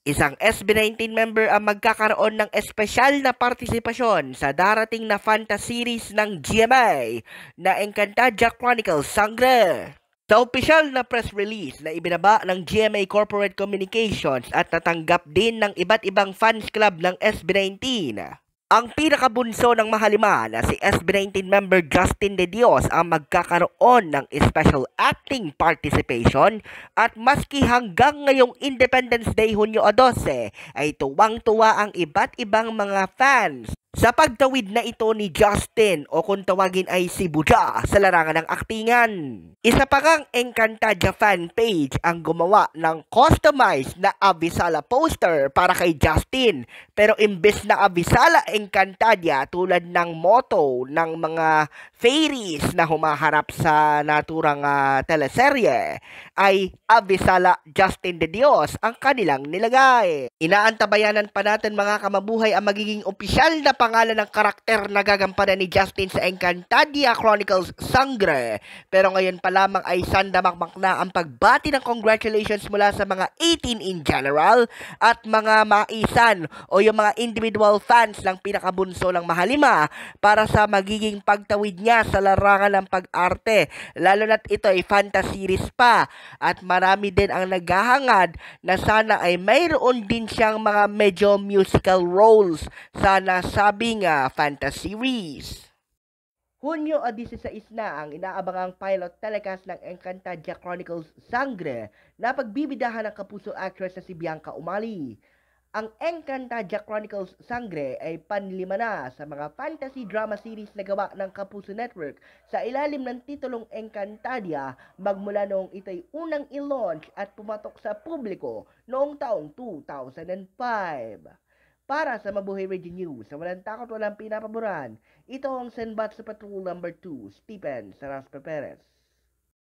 Isang SB19 member ang magkakaroon ng espesyal na partisipasyon sa darating na fantasy series ng GMA na Encantadia Chronicles Sangre. Sa opisyal na press release na ibinaba ng GMA Corporate Communications at natanggap din ng iba't ibang fans club ng SB19, ang pinakabunso ng Mahalima na si SB19 member Justin De Dios ang magkakaroon ng special acting participation at maski hanggang ngayong Independence Day Hunyo 12 ay tuwang-tuwa ang iba't ibang mga fans sa pagtawid na ito ni Justin o kung tawagin ay si Buja sa larangan ng aktingan. Isa pa ngang Encantadia fan page ang gumawa ng customized na Avisala poster para kay Justin. Pero imbes na Avisala Encantadia tulad ng motto ng mga fairies na humaharap sa naturang teleserye, ay Avisala Justin De Dios ang kanilang nilagay. Inaantabayanan pa natin mga kamabuhay ang magiging opisyal na pangalan ng karakter na gagampanan ni Justin sa Encantadia Chronicles Sangre. Pero ngayon pa lamang ay sandamakmak na ang pagbati ng congratulations mula sa mga 18 in general at mga maisan o yung mga individual fans ng pinakabunso ng Mahalima para sa magiging pagtawid niya sa larangan ng pag-arte. Lalo na't ito ay fantasy series pa at marami din ang naghahangad na sana ay mayroon din siyang mga medyo musical roles sa nasabing fantasy series. Hunyo 16 na ang inaabangang pilot telecast ng Encantadia Chronicles Sangre na pagbibidahan ng kapuso actress na si Bianca Umali. Ang Encantadia Chronicles Sangre ay panlima na sa mga fantasy drama series na gawa ng Kapuso Network sa ilalim ng titulong Encantadia magmula noong ito'y unang i-launch at pumatok sa publiko noong taong 2005. Para sa Mabuhay Radio News, sa walang takot walang pinapaboran, ito ang Senbat sa Patrol No. 2, Stephen Saraspe Perez.